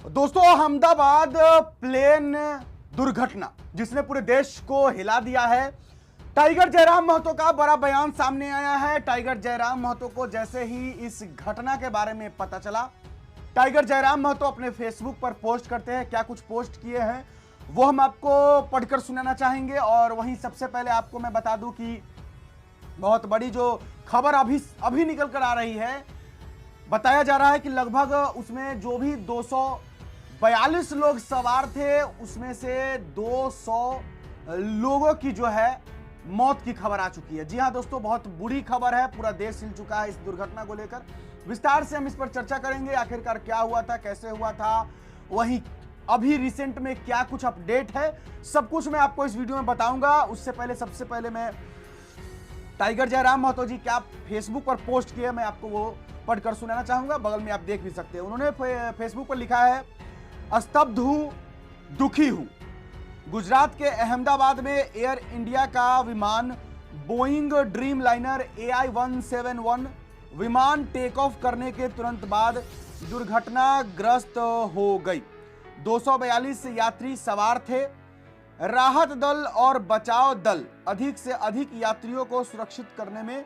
दोस्तों, अहमदाबाद प्लेन दुर्घटना जिसने पूरे देश को हिला दिया है। टाइगर जयराम महतो का बड़ा बयान सामने आया है। टाइगर जयराम महतो को जैसे ही इस घटना के बारे में पता चला, टाइगर जयराम महतो अपने फेसबुक पर पोस्ट करते हैं। क्या कुछ पोस्ट किए हैं वो हम आपको पढ़कर सुनाना चाहेंगे। और वहीं सबसे पहले आपको मैं बता दूं कि बहुत बड़ी जो खबर अभी निकल कर आ रही है, बताया जा रहा है कि लगभग उसमें जो भी 242 लोग सवार थे, उसमें से 200 लोगों की जो है मौत की खबर आ चुकी है। जी हां दोस्तों, बहुत बुरी खबर है। पूरा देश हिल चुका है इस दुर्घटना को लेकर। विस्तार से हम इस पर चर्चा करेंगे, आखिरकार क्या हुआ था, कैसे हुआ था, वहीं अभी रिसेंट में क्या कुछ अपडेट है, सब कुछ मैं आपको इस वीडियो में बताऊंगा। उससे पहले सबसे पहले मैं टाइगर जयराम महतो जी क्या फेसबुक पर पोस्ट किए, मैं आपको वो पढ़कर सुनाना चाहूंगा। बगल में आप देख भी सकते हैं। उन्होंने फेसबुक पर लिखा है, स्तब्ध हूं, दुखी हूं। गुजरात के अहमदाबाद में एयर इंडिया का विमान बोइंग ड्रीम लाइनर AI-171 विमान टेक ऑफ करने के तुरंत बाद दुर्घटनाग्रस्त हो गई। 242 यात्री सवार थे। राहत दल और बचाव दल अधिक से अधिक यात्रियों को सुरक्षित करने में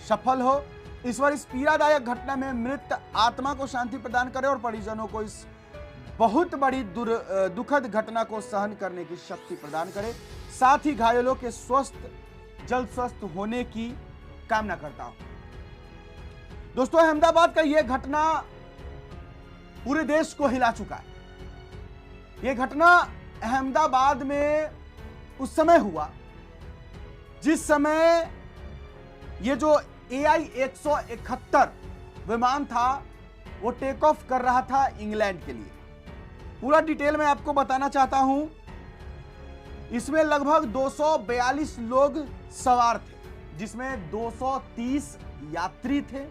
सफल हो। ईश्वर इस पीड़ादायक घटना में मृत आत्मा को शांति प्रदान करे और परिजनों को इस बहुत बड़ी दुखद घटना को सहन करने की शक्ति प्रदान करे। साथ ही घायलों के जल्द स्वस्थ होने की कामना करता हूं। दोस्तों, अहमदाबाद का यह घटना पूरे देश को हिला चुका है। यह घटना अहमदाबाद में उस समय हुआ जिस समय यह जो AI-171 विमान था वो टेक ऑफ कर रहा था इंग्लैंड के लिए। पूरा डिटेल में आपको बताना चाहता हूं। इसमें लगभग 242 लोग सवार थे, जिसमें 230 यात्री थे,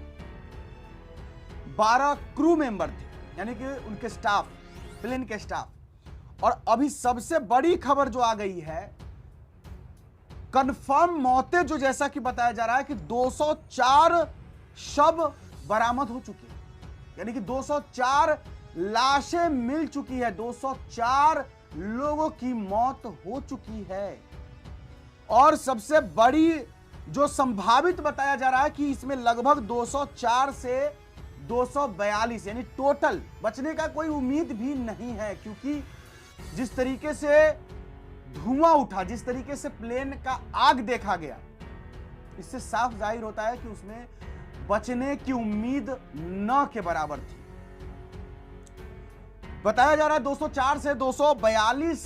12 क्रू मेंबर थे, यानी कि उनके स्टाफ, प्लेन के स्टाफ। और अभी सबसे बड़ी खबर जो आ गई है, कंफर्म मौतें जो जैसा कि बताया जा रहा है कि 204 शव बरामद हो चुके हैं, यानी कि 204 लाशें मिल चुकी है, 204 लोगों की मौत हो चुकी है। और सबसे बड़ी जो संभावित बताया जा रहा है कि इसमें लगभग 204 से 242 यानी टोटल बचने का कोई उम्मीद भी नहीं है, क्योंकि जिस तरीके से धुआं उठा, जिस तरीके से प्लेन का आग देखा गया, इससे साफ जाहिर होता है कि उसमें बचने की उम्मीद न के बराबर थी। बताया जा रहा है 204 से 242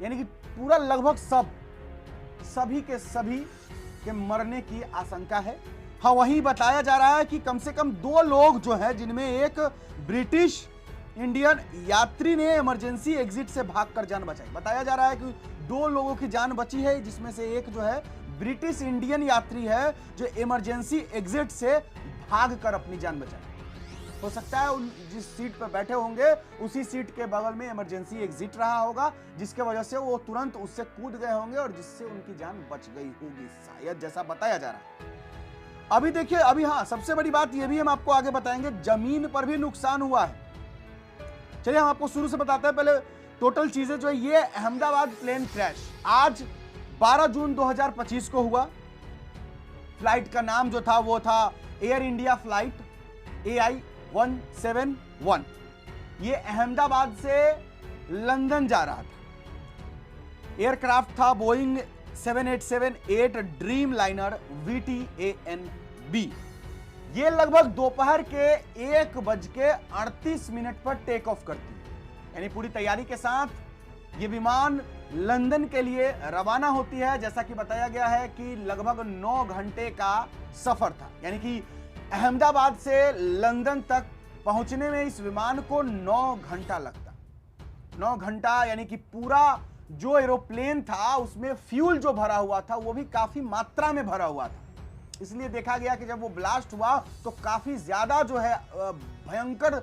यानी कि पूरा लगभग सभी के मरने की आशंका है। हाँ, वहीं बताया जा रहा है कि कम से कम 2 लोग जो है, जिनमें एक ब्रिटिश इंडियन यात्री ने इमरजेंसी एग्जिट से भागकर जान बचाई। बताया जा रहा है कि 2 लोगों की जान बची है, जिसमें से एक जो है ब्रिटिश इंडियन यात्री है जो इमरजेंसी एग्जिट से भागकर अपनी जान बचाई। हो सकता है उन जिस सीट पर बैठे होंगे उसी सीट के बगल में इमरजेंसी एग्जिट रहा होगा, जिसके वजह से वो तुरंत उससे कूद गए होंगे और जिससे उनकी जान बच गई होगी शायद, जैसा बताया जा रहा है। अभी देखिए, अभी हाँ, सबसे बड़ी बात ये भी हम आपको आगे बताएंगे, जमीन पर भी नुकसान हुआ है। चलिए हम आपको शुरू से बताते हैं। पहले टोटल चीजें जो है, ये अहमदाबाद प्लेन क्रैश आज 12 जून 2025 को हुआ। फ्लाइट का नाम जो था वो था एयर इंडिया फ्लाइट AI-171। ये अहमदाबाद से लंदन जा रहा था। एयरक्राफ्ट था बोइंग 787-8 ड्रीम लाइनर VTANB। ये लगभग दोपहर के 1:38 पर टेक ऑफ करती है, यानी पूरी तैयारी के साथ ये विमान लंदन के लिए रवाना होती है। जैसा कि बताया गया है कि लगभग 9 घंटे का सफर था, यानी कि अहमदाबाद से लंदन तक पहुंचने में इस विमान को 9 घंटा लगता। 9 घंटा यानी कि पूरा जो एरोप्लेन था उसमें फ्यूल जो भरा हुआ था वो भी काफी मात्रा में भरा हुआ था। इसलिए देखा गया कि जब वो ब्लास्ट हुआ तो काफी ज्यादा जो है भयंकर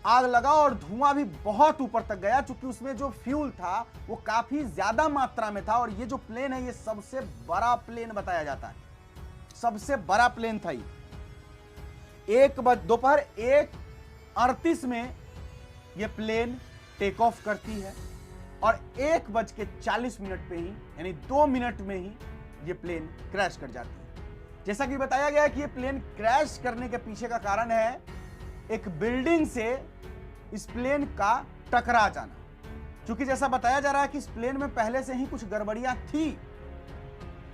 आग लगा और धुआं भी बहुत ऊपर तक गया, चूंकि उसमें जो फ्यूल था वो काफी ज्यादा मात्रा में था। और ये जो प्लेन है ये सबसे बड़ा प्लेन बताया जाता है, सबसे बड़ा प्लेन था ये। दोपहर 1:38 में ये प्लेन टेक ऑफ करती है और 1:40 पे ही यानी 2 मिनट में ही ये प्लेन क्रैश कर जाती है। जैसा कि बताया गया है कि ये प्लेन क्रैश करने के पीछे का कारण है एक बिल्डिंग से इस प्लेन का टकरा जाना। क्योंकि जैसा बताया जा रहा है कि इस प्लेन में पहले से ही कुछ गड़बड़ियां थी,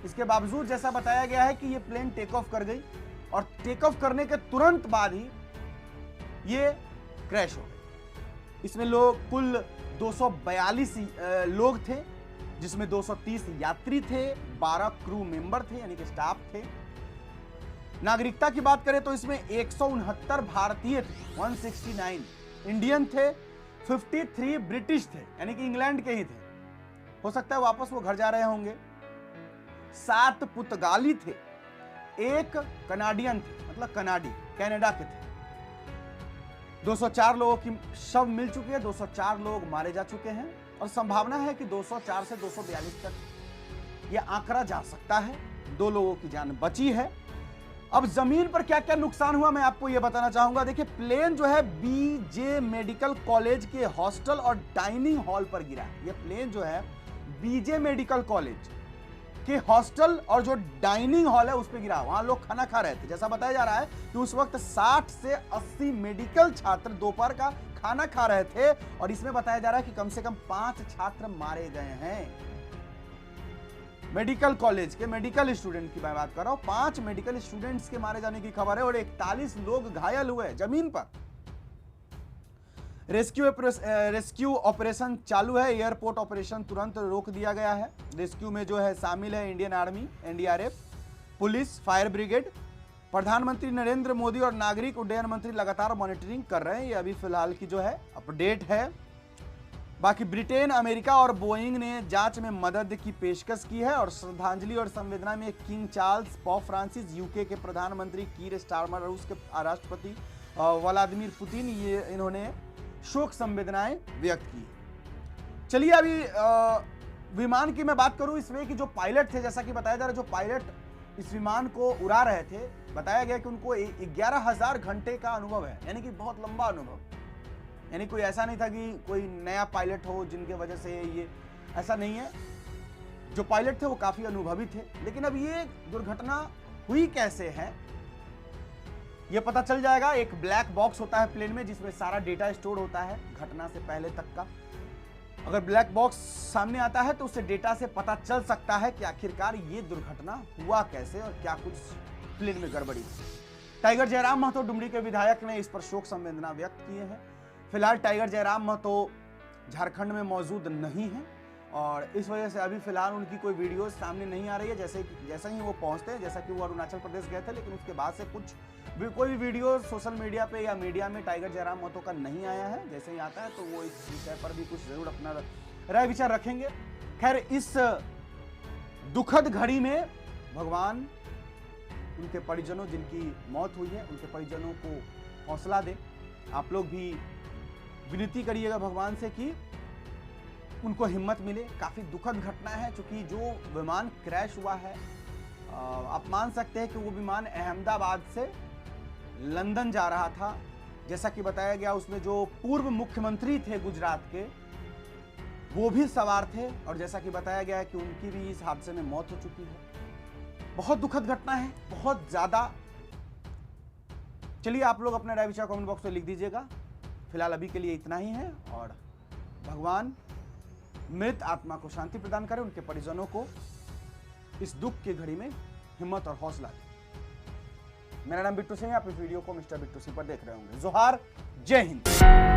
इसके बावजूद जैसा बताया गया है कि ये प्लेन टेक ऑफ कर गई और टेक ऑफ करने के तुरंत बाद ही ये क्रैश हो गई। इसमें लोग कुल 242 लोग थे, जिसमें 230 यात्री थे, 12 क्रू मेंबर थे यानी कि स्टाफ थे। नागरिकता की बात करें तो इसमें 169 भारतीय थे, 169 इंडियन थे, 53 ब्रिटिश थे यानी कि इंग्लैंड के ही थे, हो सकता है वापस वो घर जा रहे होंगे। 7 पुर्तगाली थे, 1 कनाडियन थे मतलब कनाडा के थे। 204 लोगों की शव मिल चुकी है, 204 लोग मारे जा चुके हैं और संभावना है कि 204 से 242 तक यह आंकड़ा जा सकता है। 2 लोगों की जान बची है। अब जमीन पर क्या क्या नुकसान हुआ मैं आपको यह बताना चाहूंगा। देखिए, प्लेन जो है बीजे मेडिकल कॉलेज के हॉस्टल और डाइनिंग हॉल पर गिरा है। यह प्लेन जो है बीजे मेडिकल कॉलेज के हॉस्टल और जो डाइनिंग हॉल है उस पर गिरा। वहां लोग खाना खा रहे थे। जैसा बताया जा रहा है कि उस वक्त 60 से 80 मेडिकल छात्र दोपहर का खाना खा रहे थे और इसमें बताया जा रहा है कि कम से कम 5 छात्र मारे गए हैं। मेडिकल कॉलेज के मेडिकल स्टूडेंट की मैं बात कर रहा हूं। 5 मेडिकल स्टूडेंट्स के मारे जाने की खबर है और 41 लोग घायल हुए जमीन पर। रेस्क्यू ऑपरेशन चालू है। एयरपोर्ट ऑपरेशन तुरंत रोक दिया गया है। रेस्क्यू में जो है शामिल है Indian army, NDRF, police, fire brigade. प्रधानमंत्री नरेंद्र मोदी और नागरिक उड्डयन मंत्री लगातार मॉनिटरिंग कर रहे हैं। ये अभी फिलहाल की जो है अपडेट है। बाकी ब्रिटेन, अमेरिका और बोइंग ने जांच में मदद की पेशकश की है और श्रद्धांजलि और संवेदना में king Charles, pope Francis, UK के प्रधानमंत्री कीर स्टारमर, रूस के राष्ट्रपति व्लादिमीर पुतिन, ये इन्होंने शोक संवेदनाएं व्यक्त की। चलिए अभी विमान की मैं बात करूं इसमें कि जो पायलट थे, जैसा कि बताया जा रहा है, जो पायलट इस विमान को उड़ा रहे थे, बताया गया कि उनको 11,000 घंटे का अनुभव है यानी कि बहुत लंबा अनुभव। यानी कोई ऐसा नहीं था कि कोई नया पायलट हो जिनके वजह से ये, ऐसा नहीं है। जो पायलट थे वो काफी अनुभवी थे। लेकिन अब ये दुर्घटना हुई कैसे है ये पता चल जाएगा। एक ब्लैक बॉक्स होता है प्लेन में जिसमें सारा डेटा स्टोर होता है घटना से पहले तक का। अगर ब्लैक बॉक्स सामने आता है तो उससे डेटा से पता चल सकता है कि आखिरकार ये दुर्घटना हुआ कैसे और क्या कुछ प्लेन में गड़बड़ी। टाइगर जयराम महतो डुमरी के विधायक ने इस पर शोक संवेदना व्यक्त किए हैं। फिलहाल टाइगर जयराम महतो झारखंड में मौजूद नहीं है और इस वजह से अभी फिलहाल उनकी कोई वीडियोस सामने नहीं आ रही है। जैसे ही वो पहुंचते हैं, जैसा कि वो अरुणाचल प्रदेश गए थे, लेकिन उसके बाद से कोई भी वीडियो सोशल मीडिया पे या मीडिया में टाइगर जयराम महतो का नहीं आया है। जैसे ही आता है तो वो इस विषय पर भी कुछ जरूर अपना राय विचार रखेंगे। खैर, इस दुखद घड़ी में भगवान उनके परिजनों, जिनकी मौत हुई है, उनके परिजनों को हौसला दे। आप लोग भी विनती करिएगा भगवान से कि उनको हिम्मत मिले। काफी दुखद घटना है क्योंकि जो विमान क्रैश हुआ है, आप मान सकते हैं कि वो विमान अहमदाबाद से लंदन जा रहा था। जैसा कि बताया गया उसमें जो पूर्व मुख्यमंत्री थे गुजरात के, वो भी सवार थे और जैसा कि बताया गया है कि उनकी भी इस हादसे में मौत हो चुकी है। बहुत दुखद घटना है, बहुत ज्यादा। चलिए, आप लोग अपना राय विचार कमेंट बॉक्स में लिख दीजिएगा। फिलहाल अभी के लिए इतना ही है और भगवान मृत आत्मा को शांति प्रदान करें, उनके परिजनों को इस दुख की घड़ी में हिम्मत और हौसला दें। मेरा नाम बिट्टू सिंह है। आप इस वीडियो को मिस्टर बिट्टू सिंह पर देख रहे होंगे। जोहार, जय हिंद।